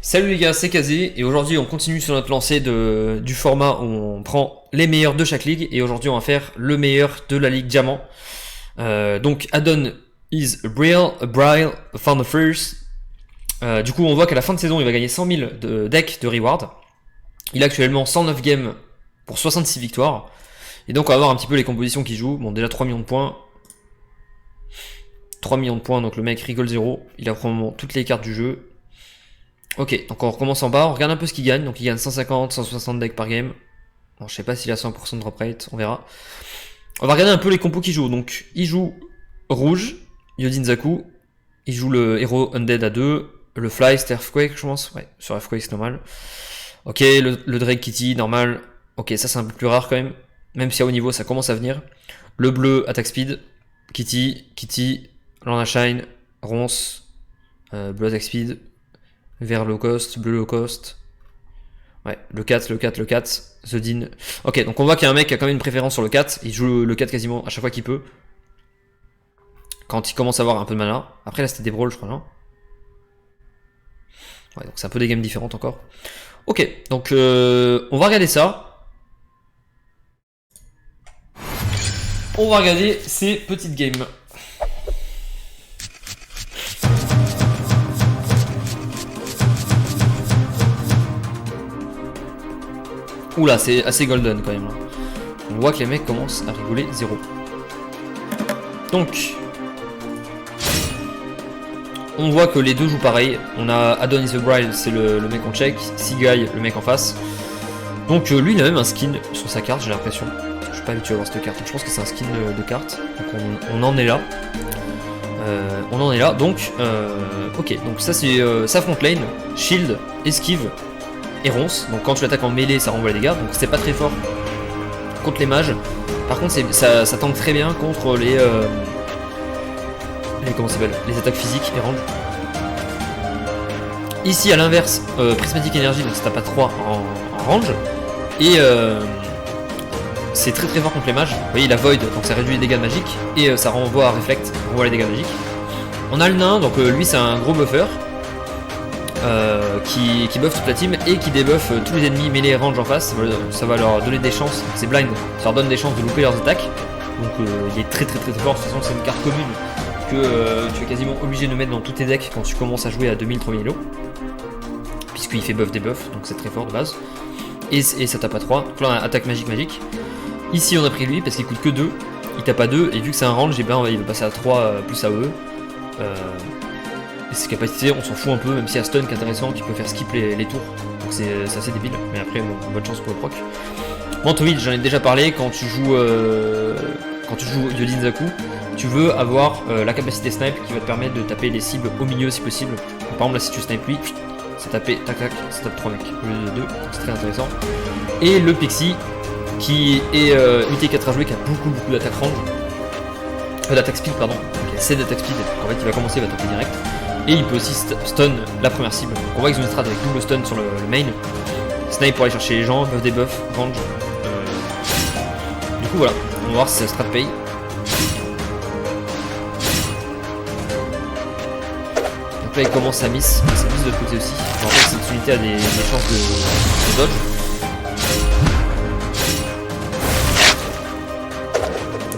Salut les gars, c'est Kazé et aujourd'hui on continue sur notre lancée du format où on prend les meilleurs de chaque ligue et aujourd'hui on va faire le meilleur de la ligue diamant. Donc Adon is a Braille found the first. Du coup on voit qu'à la fin de saison il va gagner 100 000 de deck de reward. Il a actuellement 109 games pour 66 victoires. Et donc on va voir un petit peu les compositions qu'il joue. Bon déjà 3 millions de points. 3 millions de points, donc le mec rigole zéro. Il a probablement toutes les cartes du jeu. Ok, donc on recommence en bas, on regarde un peu ce qu'il gagne. Donc il gagne 150, 160 decks par game. Bon, je sais pas s'il a 100% de drop rate, on verra. On va regarder un peu les compos qu'il joue. Donc il joue rouge, Yodin Zaku. Il joue le héros Undead à 2. Le Fly, c'est Earthquake, je pense. Ouais, sur Earthquake c'est normal. Ok, le Drake Kitty, normal. Ok, ça c'est un peu plus rare quand même. Même si à haut niveau ça commence à venir. Le bleu, attack speed. Kitty, Lana Shine, Ronce, bleu attack speed. Vert low cost, bleu low cost. Ouais, le 4, The Dean. Ok, donc on voit qu'il y a un mec qui a quand même une préférence sur le 4. Il joue le 4 quasiment à chaque fois qu'il peut. Quand il commence à avoir un peu de mana. Après là c'était des brawls je crois, non? Ouais, donc c'est un peu des games différentes encore. Ok, donc on va regarder ça. On va regarder ces petites games. Oula, c'est assez golden quand même. Là. On voit que les mecs commencent à rigoler zéro. Donc, on voit que les deux jouent pareil. On a Adon is a Bride, c'est le mec en check. Sigai, le mec en face. Donc lui, il a même un skin sur sa carte, j'ai l'impression. Je suis pas habitué à voir cette carte. Je pense que c'est un skin de carte. Donc on en est là. Donc, ok. Donc ça, c'est sa front lane. Shield, esquive. Et ronce, donc quand tu l'attaques en mêlée ça renvoie les dégâts, donc c'est pas très fort contre les mages. Par contre ça tank très bien contre les comment ça s'appelle, les attaques physiques et range. Ici à l'inverse, prismatique énergie, donc ça tape à 3 en range. Et c'est très fort contre les mages. Vous voyez il a void, donc ça réduit les dégâts magiques. Et ça renvoie à reflect, renvoie les dégâts magiques. On a le nain, donc lui c'est un gros buffer. Qui buff toute la team et qui débuffe tous les ennemis mêlés et range en face. Ça va leur donner des chances, c'est blind, ça leur donne des chances de louper leurs attaques. Donc il est très fort, de toute façon c'est une carte commune que tu es quasiment obligé de mettre dans tous tes decks quand tu commences à jouer à 2000-3000 elo. Puisqu'il fait buff des buffs, donc c'est très fort de base. Et ça tape à 3, donc là on a attaque magique. Ici on a pris lui parce qu'il coûte que 2, il tape à 2 et vu que c'est un range, et ben, il va passer à 3 plus AOE. Et ses capacités, on s'en fout un peu, même si y a stun qui est intéressant, qui peut faire skip les tours. Donc c'est assez débile, mais après, bon, bonne chance pour le proc. Mantoid, j'en ai déjà parlé, quand tu joues Yodin Zaku, tu veux avoir la capacité snipe qui va te permettre de taper les cibles au milieu si possible. Donc, par exemple, là, si tu snipes lui, ça tape 3 mecs au lieu de 2, donc c'est très intéressant. Et le Pixie, qui est unité 4 à jouer, qui a beaucoup d'attaque range. D'attaque speed, pardon. Donc, il y a 7 d'attaque speed, en fait, il va commencer, il va taper direct. Et il peut aussi stun la première cible. Donc on voit qu'ils ont une strat avec double stun sur le main. Snipe pour aller chercher les gens, buff des buffs, range. Du coup voilà, on va voir si ça strat paye. Donc là il commence à miss de l'autre côté aussi. En fait cette unité a des chances de dodge.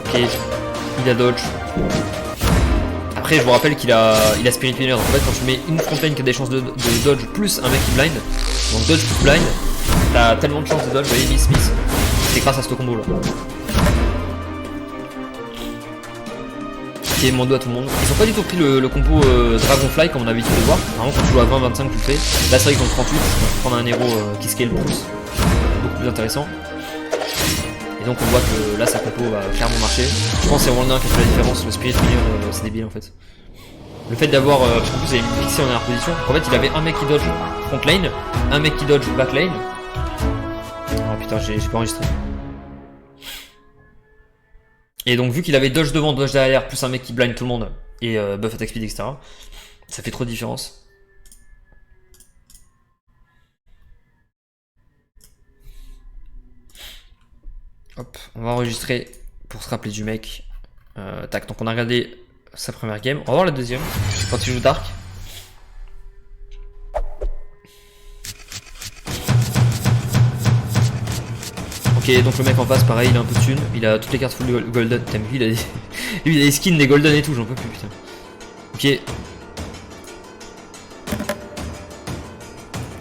Ok, il a dodge. Après je vous rappelle qu'il a Spirit Miner, donc en fait quand tu mets une frontline qui a des chances de dodge plus un mec qui blind, donc dodge plus blind, t'as tellement de chances de dodge, vous voyez, miss, c'est grâce à ce combo là. Ok, mon dos à tout le monde. Ils ont pas du tout pris le combo Dragonfly comme on a l'habitude de voir, vraiment quand tu joues à 20-25 tu le fais, là c'est vrai qu'ils ont 38, donc prendre un héros qui scale plus, beaucoup plus intéressant. Et donc on voit que là sa compo va clairement marcher. Je pense que c'est Roll1 qui a fait la différence, le Spirit Miner c'est débile en fait. Le fait d'avoir, parce qu'en plus il avait une Pixie en dernière position, en fait il avait un mec qui dodge front lane, un mec qui dodge back lane. Oh putain j'ai pas enregistré. Et donc vu qu'il avait dodge devant, dodge derrière, plus un mec qui blind tout le monde, et buff attack speed etc. Ça fait trop de différence. Hop, on va enregistrer pour se rappeler du mec. Tac, donc on a regardé sa première game. On va voir la deuxième. Quand il joue Dark. Ok, donc le mec en face, pareil, il a un peu de thunes. Il a toutes les cartes full golden. Putain, lui, lui, il a des skins, des golden et tout, j'en peux plus, putain. Ok.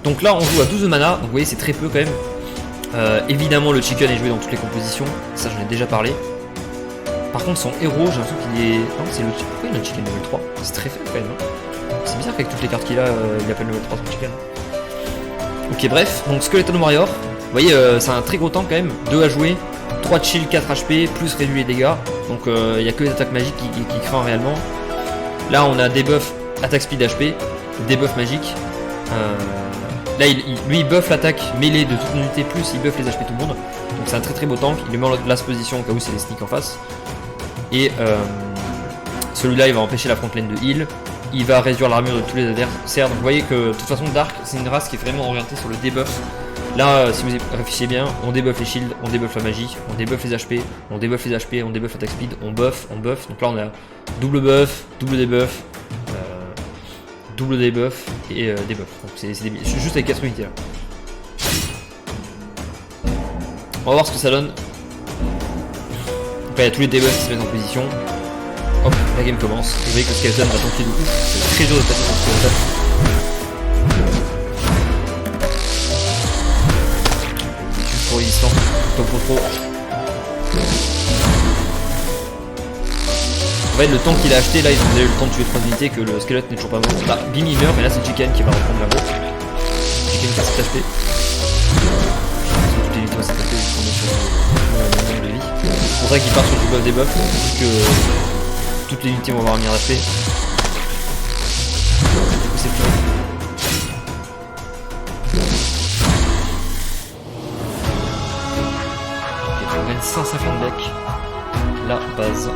Donc là, on joue à 12 de mana. Donc vous voyez, c'est très peu quand même. Évidemment, le chicken est joué dans toutes les compositions. Ça, j'en ai déjà parlé. Par contre, son héros, j'ai l'impression qu'il est. Non, c'est le. Pourquoi il a un chicken level 3? C'est très faible quand même. Hein. C'est bizarre qu'avec toutes les cartes qu'il a, il appelle level 3 son chicken. Ok, bref. Donc, Skeleton Warrior. Vous voyez, c'est un très gros tank quand même. 2 à jouer. 3 chill, 4 HP, plus réduit les dégâts. Donc, il n'y a que les attaques magiques qui craint réellement. Là, on a debuff attaque speed HP. Debuff magique. Là, lui, il buff l'attaque mêlée de toute unité, plus il buff les HP tout le monde. Donc c'est un très très beau tank. Il le met en last position au cas où c'est les sneaks en face. Et celui-là, il va empêcher la front lane de heal. Il va réduire l'armure de tous les adversaires. Donc vous voyez que de toute façon, Dark, c'est une race qui est vraiment orientée sur le debuff. Là, si vous réfléchissez bien, on debuff les shields, on debuff la magie, on debuff les HP, on debuff les HP, on debuff l'attaque speed, on buff. Donc là, on a double buff, double debuff. Double debuff et debuff. Donc c'est juste avec 4 unités là. On va voir ce que ça donne. Donc là il y a tous les debuffs qui se mettent en position. Hop, la game commence. Vous voyez que le skeleton va tanker de ouf. C'est très dur de passer sur le skeleton. Juste pour résistant. Top trop. En fait, le temps qu'il a acheté, là, ils ont déjà eu le temps de tuer 3 unités, que le squelette n'est toujours pas mort. Bah, Bim il meurt, mais là c'est Chicken qui va reprendre la go. Chicken qui a 7 HP. Toutes les unités vont 7 HP, ils sont sur le nombre de vie. C'est pour ça qu'il part sur du buff des buffs, vu que toutes les unités vont avoir un milliard d'HP. Du coup, c'est plus. Ok, on gagne 150 decks. La base.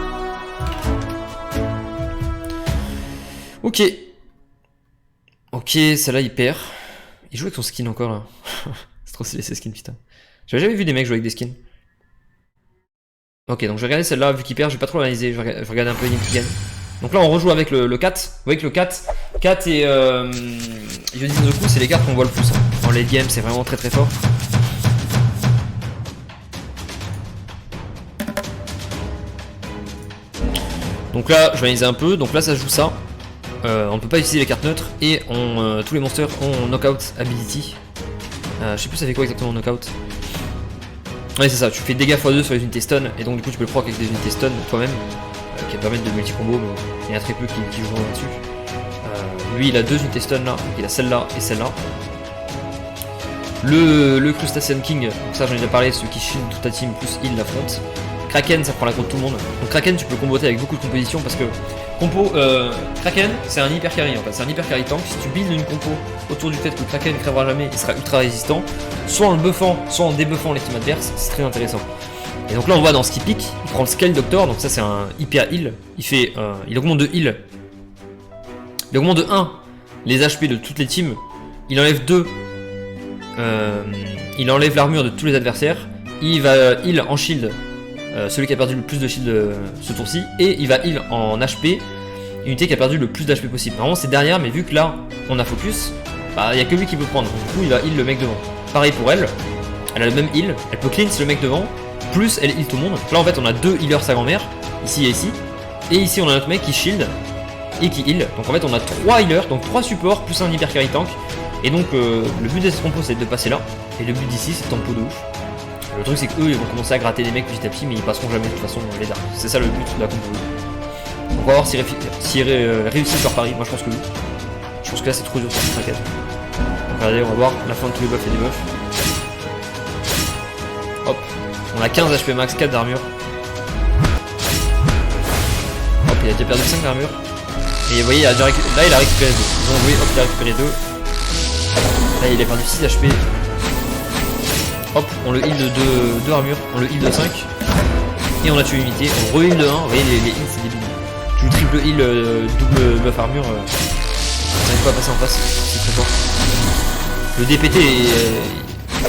Ok. Ok, celle-là il perd. Il joue avec son skin encore là. C'est trop stylé ces skins, putain. J'avais jamais vu des mecs jouer avec des skins. Ok, donc je vais regarder celle-là, vu qu'il perd, je vais pas trop l'analyser, je vais regarder un peu les qui gagne. Donc là on rejoue avec le 4. Vous voyez que le 4 et Yodis Nozoku, c'est les cartes qu'on voit le plus. Hein. En late game, c'est vraiment très très fort. Donc là, je vais analyser un peu. Donc là, ça joue ça. On ne peut pas utiliser les cartes neutres et tous les monsters ont knockout ability. Je sais plus ça fait quoi exactement knockout. Ouais c'est ça, tu fais dégâts x2 sur les unités stun et donc du coup tu peux le proc avec des unités stun toi-même qui permettent de multi-combo, mais il y en a très peu qui jouent là-dessus. Lui il a 2 unités stun là, donc il a celle-là et celle-là. Le Crustacean King, donc ça j'en ai déjà parlé, celui qui shield toute ta team plus heal la front. Kraken ça prend la contre tout le monde. Donc Kraken tu peux comboter avec beaucoup de compositions parce que Kraken c'est un hyper carry en fait, c'est un hyper carry tank. Si tu builds une compo autour du fait que Kraken ne crèvera jamais, il sera ultra résistant, soit en le buffant, soit en débuffant les teams adverses, c'est très intéressant. Et donc là on voit dans ce qui pique, il prend le Scale Doctor, donc ça c'est un hyper heal, il augmente de heal, il augmente de 1 les HP de toutes les teams, il enlève 2, il enlève l'armure de tous les adversaires, il va heal en shield. Celui qui a perdu le plus de shield ce tour-ci, et il va heal en HP unité qui a perdu le plus d'HP possible. Normalement c'est derrière, mais vu que là on a focus, bah il n'y a que lui qui peut prendre, du coup il va heal le mec devant. Pareil pour elle, elle a le même heal, elle peut cleanse le mec devant, plus elle heal tout le monde. Donc là en fait on a 2 healers sa grand-mère, ici et ici, et ici on a notre mec qui shield et qui heal. Donc en fait on a 3 healers, donc 3 supports plus un hyper carry tank, et donc le but de cette compo c'est de passer là, et le but d'ici c'est de tempo de ouf. Le truc c'est qu'eux ils vont commencer à gratter les mecs petit à petit, mais ils passeront jamais de toute façon les darks. C'est ça le but de la compo. Donc on va voir s'ils réussissent leur pari. Moi je pense que oui. Je pense que là c'est trop dur pour cette raquette. Donc regardez, on va voir la fin de tous les buffs et des buffs. Hop, on a 15 HP max, 4 d'armure. Hop, il a déjà perdu 5 d'armure. Et vous voyez, là il a récupéré 2. Ils ont joué, hop, il a récupéré 2. Là il a perdu 6 HP. Hop, on le heal de 2 armures, on le heal de 5. Et on a tué une unité, on re-heal de 1. Vous voyez, les heals c'est débile. Je joue triple heal, double buff armure. On n'arrive pas à passer en face, c'est très fort. Le DPT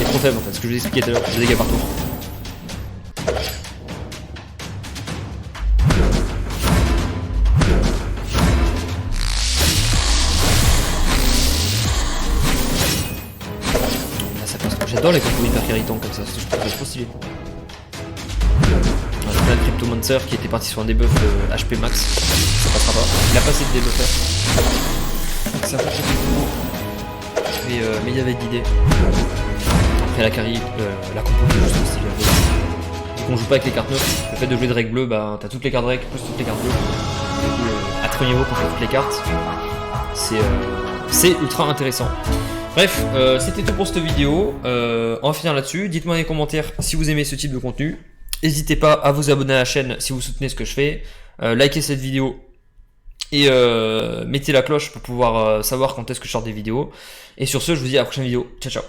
est trop faible en fait, ce que je vous expliquais tout à l'heure, je dégâts par tour. J'adore les combos hyper carry tank comme ça, je trouve ça trop stylé. championnat de Cryptomancer qui était parti sur un debuff HP max. Ça passera pas. Il a passé de debuffer. Donc c'est un peu compliqué. Mais il y avait d'idées. Après la carry, la compo est juste stylée. Vu qu'on joue pas avec les cartes neutres, le fait de jouer de règle bleue, bah t'as toutes les cartes règles plus toutes les cartes bleues. Du coup, à très haut niveau qu'on fait toutes les cartes, c'est ultra intéressant. Bref, c'était tout pour cette vidéo. On va finir là-dessus. Dites-moi dans les commentaires si vous aimez ce type de contenu. N'hésitez pas à vous abonner à la chaîne si vous soutenez ce que je fais. Likez cette vidéo et mettez la cloche pour pouvoir savoir quand est-ce que je sors des vidéos. Et sur ce, je vous dis à la prochaine vidéo. Ciao ciao.